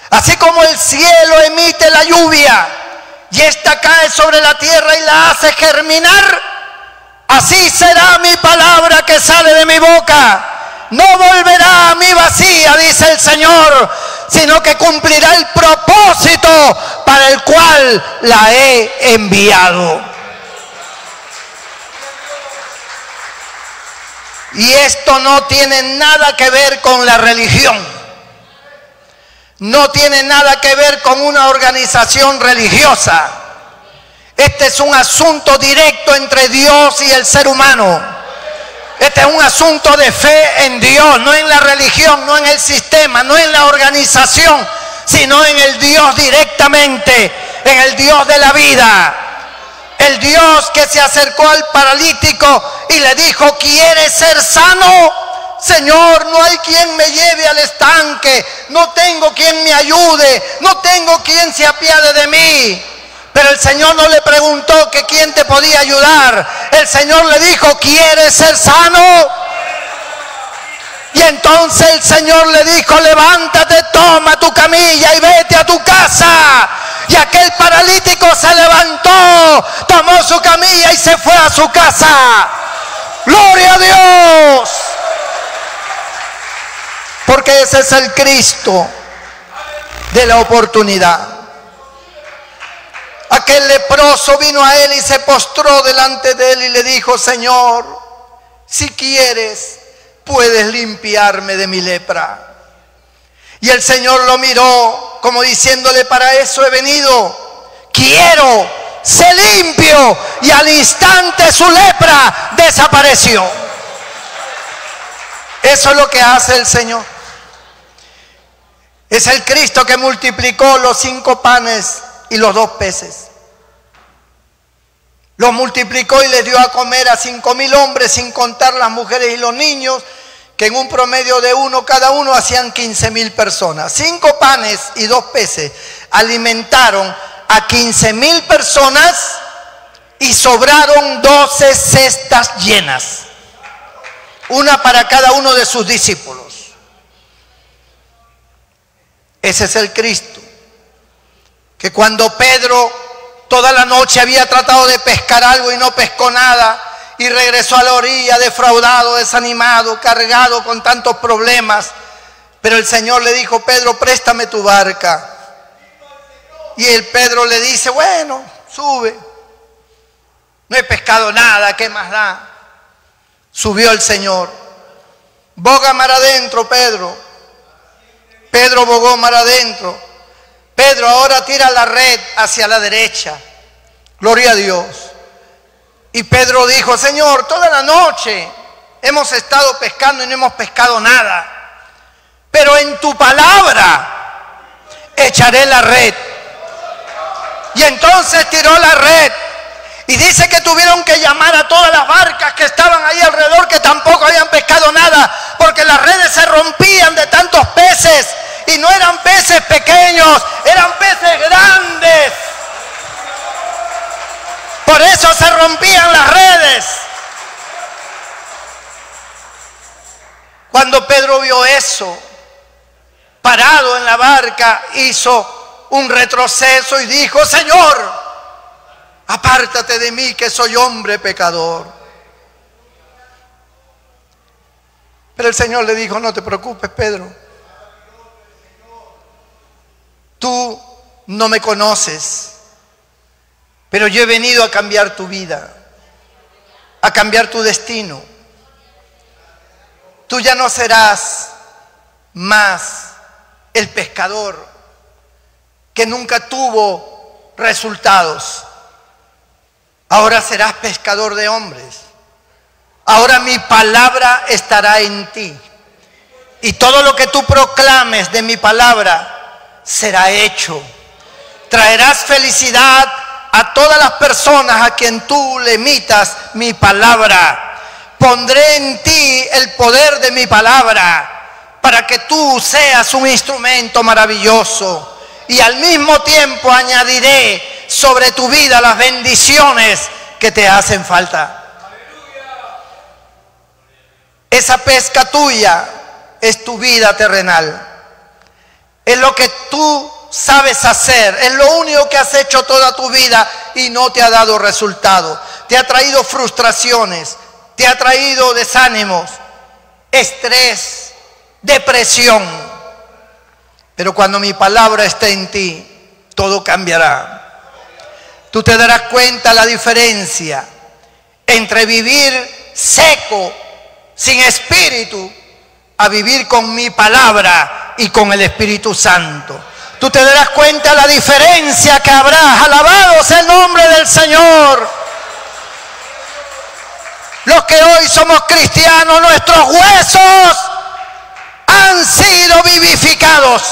así como el cielo emite la lluvia y ésta cae sobre la tierra y la hace germinar, así será mi palabra que sale de mi boca. No volverá a mí vacía, dice el Señor, sino que cumplirá el propósito para el cual la he enviado. Y esto no tiene nada que ver con la religión. No tiene nada que ver con una organización religiosa. Este es un asunto directo entre Dios y el ser humano. Este es un asunto de fe en Dios, no en la religión, no en el sistema, no en la organización, sino en el Dios directamente, en el Dios de la vida. El Dios que se acercó al paralítico y le dijo: ¿quieres ser sano? Señor, no hay quien me lleve al estanque, no tengo quien me ayude, no tengo quien se apiade de mí. Pero el Señor no le preguntó que quién te podía ayudar. El Señor le dijo: ¿quieres ser sano? Y entonces el Señor le dijo: levántate, toma tu camilla y vete a tu casa. Y aquel paralítico se levantó, tomó su camilla y se fue a su casa. ¡Gloria a Dios! Porque ese es el Cristo de la oportunidad. Aquel leproso vino a él y se postró delante de él y le dijo: Señor, si quieres, puedes limpiarme de mi lepra. Y el Señor lo miró como diciéndole: para eso he venido, quiero, sé limpio. Y al instante su lepra desapareció. Eso es lo que hace el Señor. Es el Cristo que multiplicó los 5 panes y los 2 peces. Los multiplicó y les dio a comer a 5,000 hombres, sin contar las mujeres y los niños, que en un promedio de uno cada uno hacían 15,000 personas. 5 panes y 2 peces alimentaron a 15,000 personas y sobraron 12 cestas llenas, una para cada uno de sus discípulos. Ese es el Cristo que cuando Pedro toda la noche había tratado de pescar algo y no pescó nada, y regresó a la orilla defraudado, desanimado, cargado con tantos problemas, pero el Señor le dijo: Pedro, préstame tu barca. Y el Pedro le dice: bueno, sube, no he pescado nada, ¿qué más da? Subió el Señor: boga mar adentro, Pedro. Pedro bogó mar adentro. Pedro, ahora tira la red hacia la derecha. Gloria a Dios. Y Pedro dijo: Señor, toda la noche hemos estado pescando y no hemos pescado nada, pero en tu palabra echaré la red. Y entonces tiró la red. Y dice que tuvieron que llamar a todas las barcas que estaban ahí alrededor, que tampoco habían pescado nada, porque las redes se rompían de tantos peces. Y no eran peces pequeños, eran peces grandes. Por eso se rompían las redes. Cuando Pedro vio eso, parado en la barca, hizo un retroceso y dijo: Señor, apártate de mí, que soy hombre pecador. Pero el Señor le dijo: no te preocupes, Pedro. Tú no me conoces, pero yo he venido a cambiar tu vida, a cambiar tu destino. Tú ya no serás más el pescador que nunca tuvo resultados. Ahora serás pescador de hombres. Ahora mi palabra estará en ti. Y todo lo que tú proclames de mi palabra será hecho. Traerás felicidad a todas las personas a quien tú le emitas mi palabra. pondré en ti el poder de mi palabra para que tú seas un instrumento maravilloso. Y al mismo tiempo añadiré sobre tu vida las bendiciones que te hacen falta. Esa pesca tuya es tu vida terrenal. Es lo que tú sabes hacer. Es lo único que has hecho toda tu vida y no te ha dado resultado. Te ha traído frustraciones, te ha traído desánimos, estrés, depresión. Pero cuando mi palabra esté en ti, todo cambiará. Tú te darás cuenta la diferencia entre vivir seco, sin espíritu, a vivir con mi palabra y con el Espíritu Santo. Tú te darás cuenta la diferencia que habrá. Alabado sea el nombre del Señor. Los que hoy somos cristianos, nuestros huesos han sido vivificados.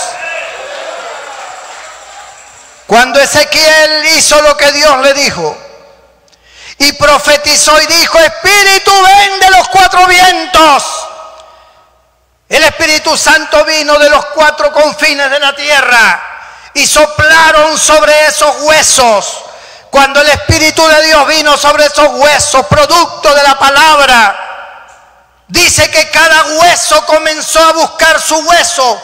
Cuando Ezequiel hizo lo que Dios le dijo y profetizó y dijo: Espíritu, ven de los cuatro vientos. El Espíritu Santo vino de los cuatro confines de la tierra y soplaron sobre esos huesos. Cuando el Espíritu de Dios vino sobre esos huesos, producto de la palabra, dice que cada hueso comenzó a buscar su hueso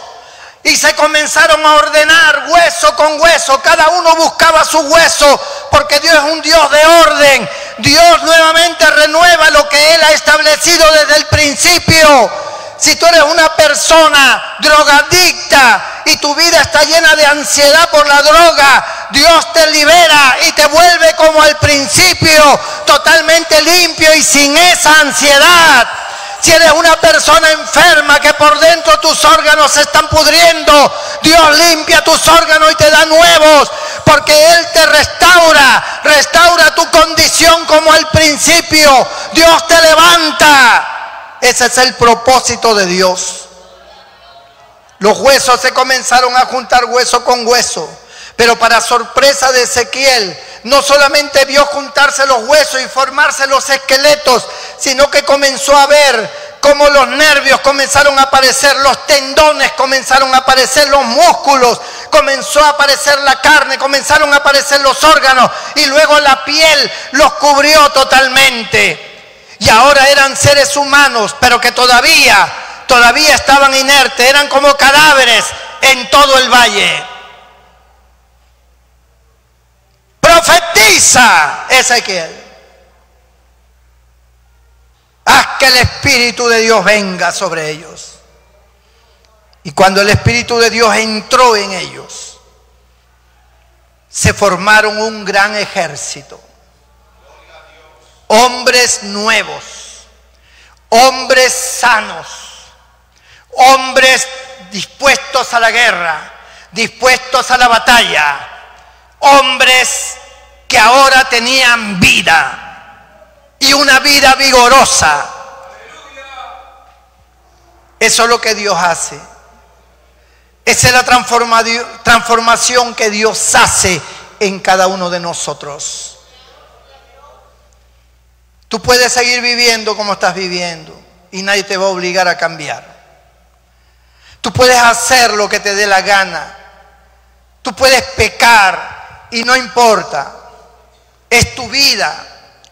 y se comenzaron a ordenar hueso con hueso. Cada uno buscaba su hueso, porque Dios es un Dios de orden. Dios nuevamente renueva lo que Él ha establecido desde el principio. Si tú eres una persona drogadicta y tu vida está llena de ansiedad por la droga, Dios te libera y te vuelve como al principio, totalmente limpio y sin esa ansiedad. Si eres una persona enferma que por dentro tus órganos se están pudriendo, Dios limpia tus órganos y te da nuevos, porque Él te restaura tu condición como al principio. Dios te levanta. Ese es el propósito de Dios. Los huesos se comenzaron a juntar hueso con hueso, pero para sorpresa de Ezequiel, no solamente vio juntarse los huesos y formarse los esqueletos, sino que comenzó a ver cómo los nervios comenzaron a aparecer, los tendones comenzaron a aparecer, los músculos, comenzó a aparecer la carne, comenzaron a aparecer los órganos y luego la piel los cubrió totalmente. Y ahora eran seres humanos, pero que todavía estaban inertes, eran como cadáveres en todo el valle. Profetiza, Ezequiel: haz que el Espíritu de Dios venga sobre ellos. Y cuando el Espíritu de Dios entró en ellos, se formaron un gran ejército. Hombres nuevos, hombres sanos, hombres dispuestos a la guerra, dispuestos a la batalla, hombres que ahora tenían vida y una vida vigorosa. Eso es lo que Dios hace. Esa es la transformación que Dios hace en cada uno de nosotros. Tú puedes seguir viviendo como estás viviendo y nadie te va a obligar a cambiar. Tú puedes hacer lo que te dé la gana. Tú puedes pecar y no importa. Es tu vida.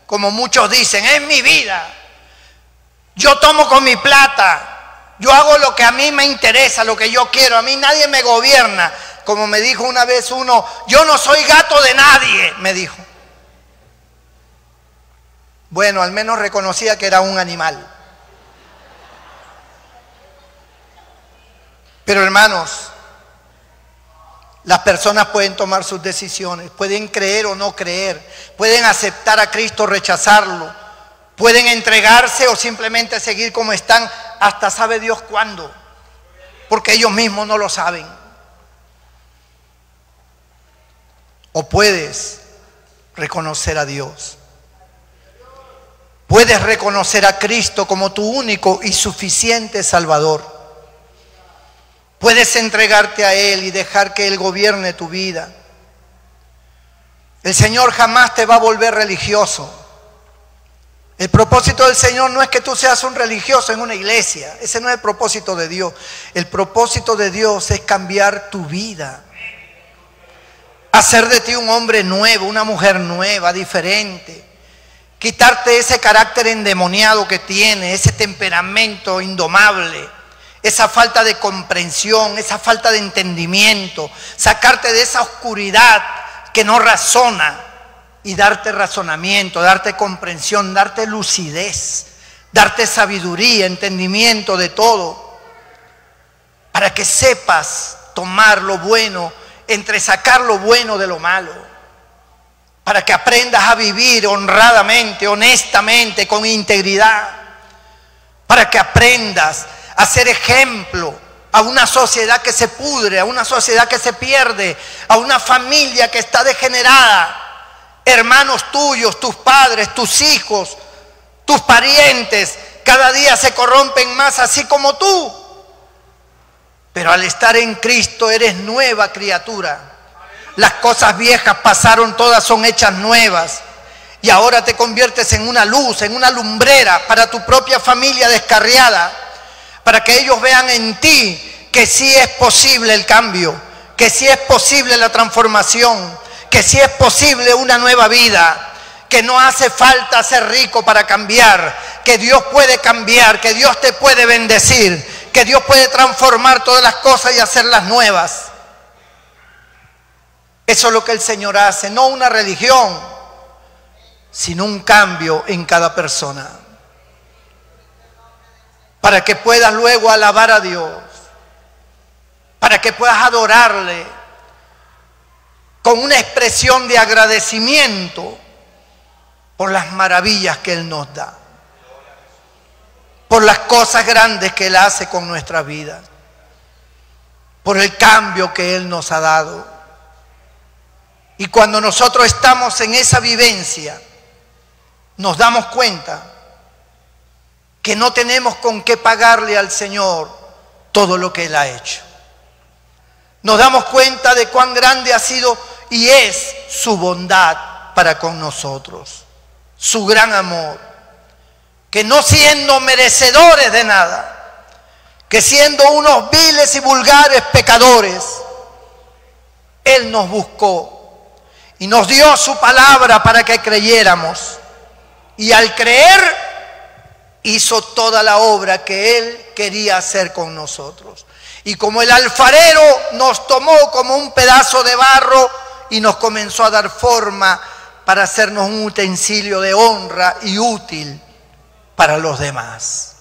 Como muchos dicen, es mi vida. Yo tomo con mi plata. Yo hago lo que a mí me interesa, lo que yo quiero. A mí nadie me gobierna. Como me dijo una vez uno: yo no soy gato de nadie, me dijo. Bueno, al menos reconocía que era un animal. Pero hermanos, las personas pueden tomar sus decisiones, pueden creer o no creer, pueden aceptar a Cristo o rechazarlo, pueden entregarse o simplemente seguir como están hasta sabe Dios cuándo, porque ellos mismos no lo saben. O puedes reconocer a Dios. Puedes reconocer a Cristo como tu único y suficiente Salvador. Puedes entregarte a Él y dejar que Él gobierne tu vida. El Señor jamás te va a volver religioso. El propósito del Señor no es que tú seas un religioso en una iglesia. Ese no es el propósito de Dios. El propósito de Dios es cambiar tu vida. Hacer de ti un hombre nuevo, una mujer nueva, diferente. Quitarte ese carácter endemoniado que tiene, ese temperamento indomable, esa falta de comprensión, esa falta de entendimiento. Sacarte de esa oscuridad que no razona. Y darte razonamiento, darte comprensión, darte lucidez, darte sabiduría, entendimiento de todo, para que sepas tomar lo bueno, entresacar lo bueno de lo malo, para que aprendas a vivir honradamente, honestamente, con integridad, para que aprendas a ser ejemplo a una sociedad que se pudre, a una sociedad que se pierde, a una familia que está degenerada. Hermanos tuyos, tus padres, tus hijos, tus parientes, cada día se corrompen más así como tú. Pero al estar en Cristo eres nueva criatura. Las cosas viejas pasaron, todas son hechas nuevas. Y ahora te conviertes en una luz, en una lumbrera para tu propia familia descarriada. Para que ellos vean en ti que sí es posible el cambio, que sí es posible la transformación, que sí es posible una nueva vida, que no hace falta ser rico para cambiar, que Dios puede cambiar, que Dios te puede bendecir, que Dios puede transformar todas las cosas y hacerlas nuevas. Eso es lo que el Señor hace, no una religión, sino un cambio en cada persona, para que puedas luego alabar a Dios, para que puedas adorarle con una expresión de agradecimiento por las maravillas que Él nos da, por las cosas grandes que Él hace con nuestras vidas, por el cambio que Él nos ha dado. Y cuando nosotros estamos en esa vivencia, nos damos cuenta que no tenemos con qué pagarle al Señor todo lo que Él ha hecho. Nos damos cuenta de cuán grande ha sido y es su bondad para con nosotros, su gran amor, que no siendo merecedores de nada, que siendo unos viles y vulgares pecadores, Él nos buscó y nos dio su palabra para que creyéramos, y al creer hizo toda la obra que Él quería hacer con nosotros. Y como el alfarero nos tomó como un pedazo de barro y nos comenzó a dar forma para hacernos un utensilio de honra y útil para los demás.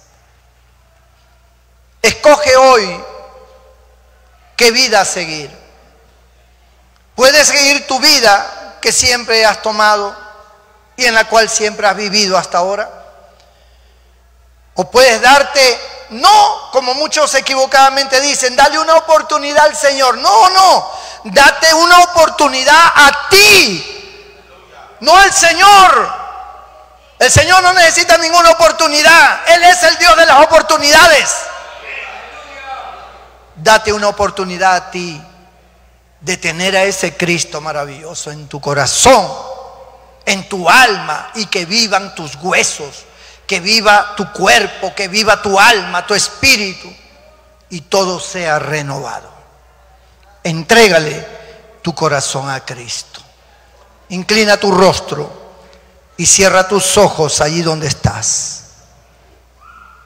Escoge hoy qué vida seguir. Puedes seguir tu vida que siempre has tomado y en la cual siempre has vivido hasta ahora. O puedes darte, no como muchos equivocadamente dicen, dale una oportunidad al Señor. No, no, date una oportunidad a ti, no al Señor. El Señor no necesita ninguna oportunidad. Él es el Dios de las oportunidades. Date una oportunidad a ti de tener a ese Cristo maravilloso en tu corazón, en tu alma, y que vivan tus huesos, que viva tu cuerpo, que viva tu alma, tu espíritu, y todo sea renovado. Entrégale tu corazón a Cristo. Inclina tu rostro y cierra tus ojos allí donde estás.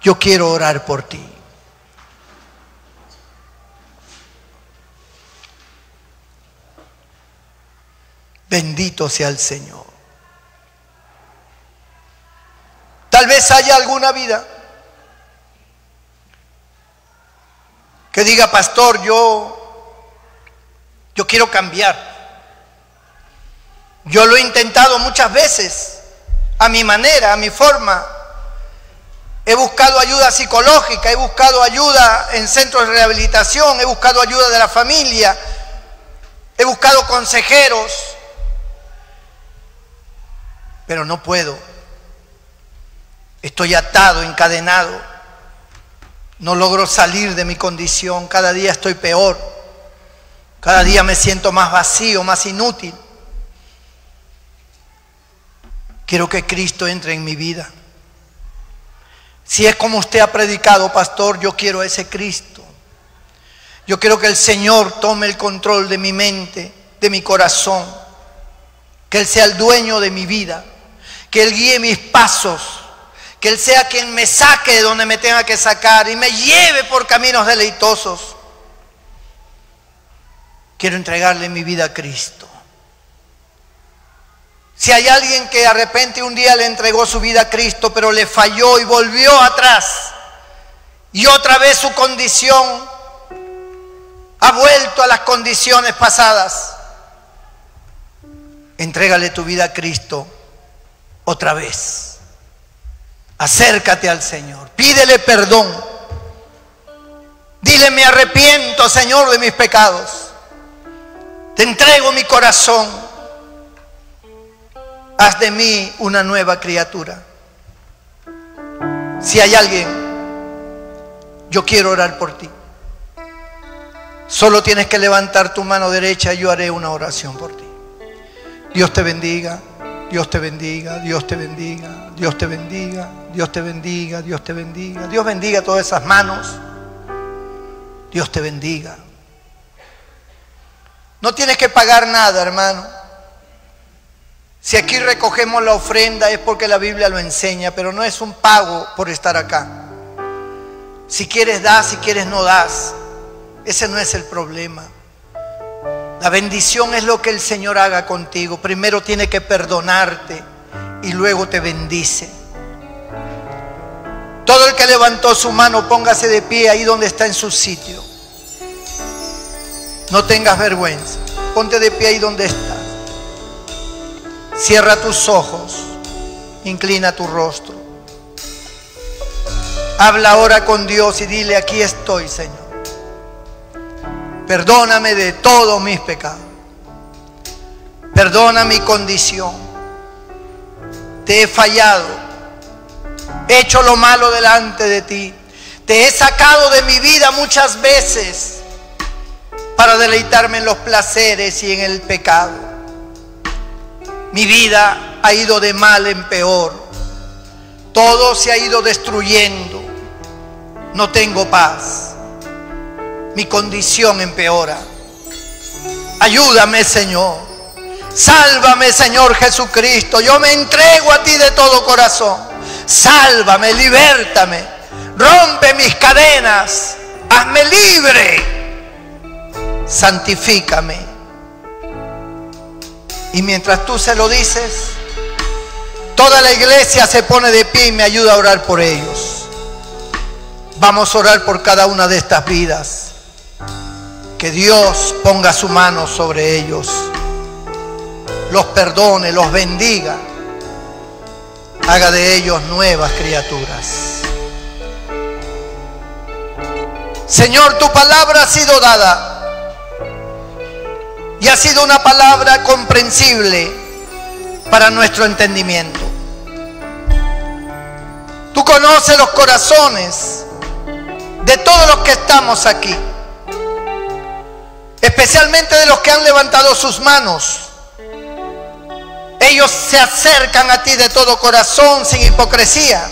Yo quiero orar por ti. Bendito sea el Señor. Tal vez haya alguna vida que diga, pastor, yo quiero cambiar. Yo lo he intentado muchas veces, a mi manera, a mi forma. He buscado ayuda psicológica, he buscado ayuda en centros de rehabilitación, he buscado ayuda de la familia, he buscado consejeros, pero no puedo. Estoy atado, encadenado. No logro salir de mi condición. Cada día estoy peor. Cada día me siento más vacío, más inútil. Quiero que Cristo entre en mi vida. Si es como usted ha predicado, pastor, yo quiero a ese Cristo. Yo quiero que el Señor tome el control de mi mente, de mi corazón. Que Él sea el dueño de mi vida. Que Él guíe mis pasos. Que Él sea quien me saque de donde me tenga que sacar y me lleve por caminos deleitosos. Quiero entregarle mi vida a Cristo. Si hay alguien que de repente un día le entregó su vida a Cristo, pero le falló y volvió atrás, y otra vez su condición ha vuelto a las condiciones pasadas, entrégale tu vida a Cristo otra vez. Acércate al Señor, pídele perdón. Dile: me arrepiento, Señor, de mis pecados. Te entrego mi corazón. Haz de mí una nueva criatura. Si hay alguien, yo quiero orar por ti. Solo tienes que levantar tu mano derecha y yo haré una oración por ti. Dios te bendiga, Dios te bendiga, Dios te bendiga, Dios te bendiga, Dios te bendiga, Dios te bendiga. Dios bendiga todas esas manos. Dios te bendiga. No tienes que pagar nada, hermano. Si aquí recogemos la ofrenda es porque la Biblia lo enseña, pero no es un pago por estar acá. Si quieres das, si quieres no das. Ese no es el problema. La bendición es lo que el Señor haga contigo. Primero tiene que perdonarte y luego te bendice. Todo el que levantó su mano, póngase de pie ahí donde está en su sitio. No tengas vergüenza. Ponte de pie ahí donde estás. Cierra tus ojos. Inclina tu rostro. Habla ahora con Dios y dile: aquí estoy, Señor. Perdóname de todos mis pecados. Perdona mi condición. Te he fallado. He hecho lo malo delante de ti. Te he sacado de mi vida muchas veces para deleitarme en los placeres y en el pecado. Mi vida ha ido de mal en peor. Todo se ha ido destruyendo. No tengo paz. Mi condición empeora. Ayúdame, Señor. Sálvame, Señor Jesucristo. Yo me entrego a ti de todo corazón. Sálvame, libértame. Rompe mis cadenas. Hazme libre. Santifícame. Y mientras tú se lo dices, toda la iglesia se pone de pie y me ayuda a orar por ellos. Vamos a orar por cada una de estas vidas. Que Dios ponga su mano sobre ellos, los perdone, los bendiga, haga de ellos nuevas criaturas. Señor, tu palabra ha sido dada y ha sido una palabra comprensible para nuestro entendimiento. Tú conoces los corazones de todos los que estamos aquí, especialmente de los que han levantado sus manos. Ellos se acercan a ti de todo corazón, sin hipocresía.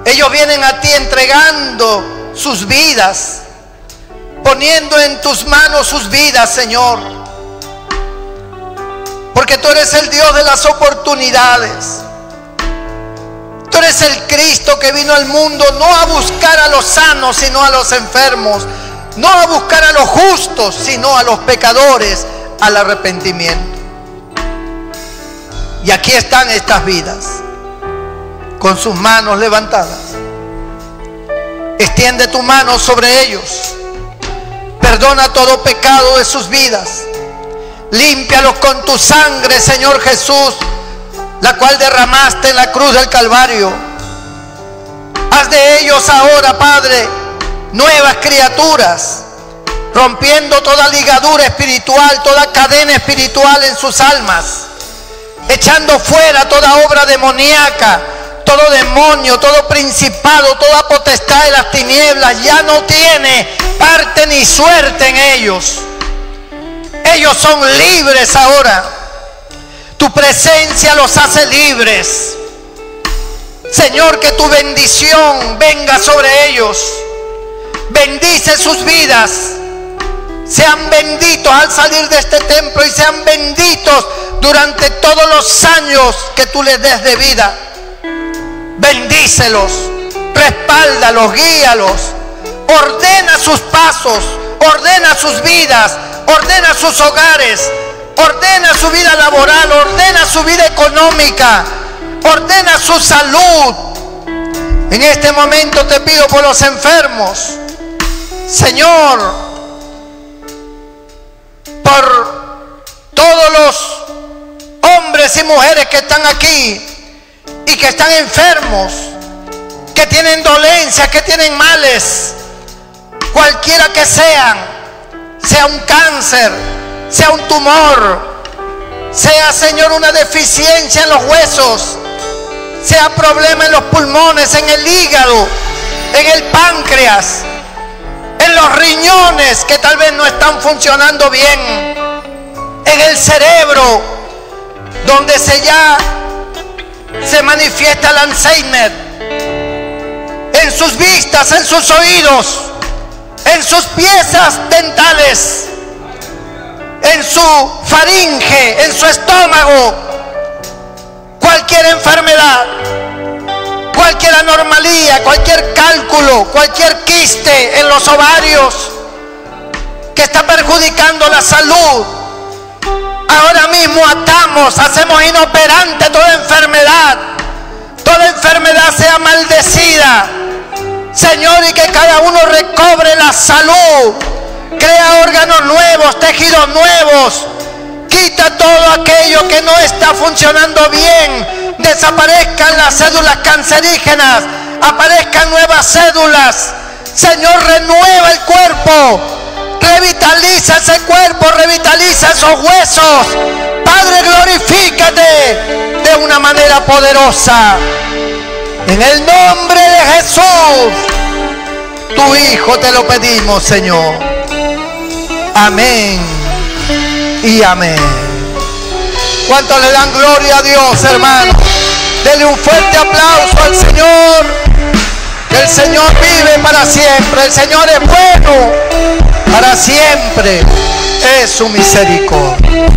Ellos vienen a ti entregando sus vidas, poniendo en tus manos sus vidas, Señor. Porque tú eres el Dios de las oportunidades. Tú eres el Cristo que vino al mundo no a buscar a los sanos, sino a los enfermos. No a buscar a los justos, sino a los pecadores, al arrepentimiento. Y aquí están estas vidas, con sus manos levantadas. Extiende tu mano sobre ellos. Perdona todo pecado de sus vidas. Límpialos con tu sangre, Señor Jesús, la cual derramaste en la cruz del Calvario. Haz de ellos ahora, Padre, nuevas criaturas, rompiendo toda ligadura espiritual, toda cadena espiritual en sus almas, echando fuera toda obra demoníaca, todo demonio, todo principado, toda potestad de las tinieblas. Ya no tiene parte ni suerte en ellos. Ellos son libres ahora. Tu presencia los hace libres. Señor, que tu bendición venga sobre ellos. Bendice sus vidas. Sean benditos al salir de este templo y sean benditos durante todos los años que tú les des de vida. Bendícelos, respáldalos, guíalos, ordena sus pasos, ordena sus vidas, ordena sus hogares, ordena su vida laboral, ordena su vida económica, ordena su salud. En este momento te pido por los enfermos, Señor, por todos los hombres y mujeres que están aquí y que están enfermos, que tienen dolencias, que tienen males, cualquiera que sean, sea un cáncer, sea un tumor, sea, Señor, una deficiencia en los huesos, sea problema en los pulmones, en el hígado, en el páncreas, en los riñones que tal vez no están funcionando bien, en el cerebro, donde se manifiesta el Alzheimer, en sus vistas, en sus oídos, en sus piezas dentales, en su faringe, en su estómago, cualquier enfermedad, cualquier anomalía, cualquier cálculo, cualquier quiste en los ovarios que está perjudicando la salud. Ahora mismo atamos, hacemos inoperante toda enfermedad sea maldecida, Señor, y que cada uno recobre la salud, crea órganos nuevos, tejidos nuevos, quita todo aquello que no está funcionando bien, desaparezcan las células cancerígenas, aparezcan nuevas cédulas. Señor, renueva el cuerpo, revitaliza ese cuerpo, revitaliza esos huesos. Padre, glorifícate de una manera poderosa. En el nombre de Jesús, tu Hijo, te lo pedimos, Señor. Amén y amén. ¿Cuántos le dan gloria a Dios, hermano? Denle un fuerte aplauso al Señor. El Señor vive para siempre. El Señor es bueno para siempre. Es su misericordia.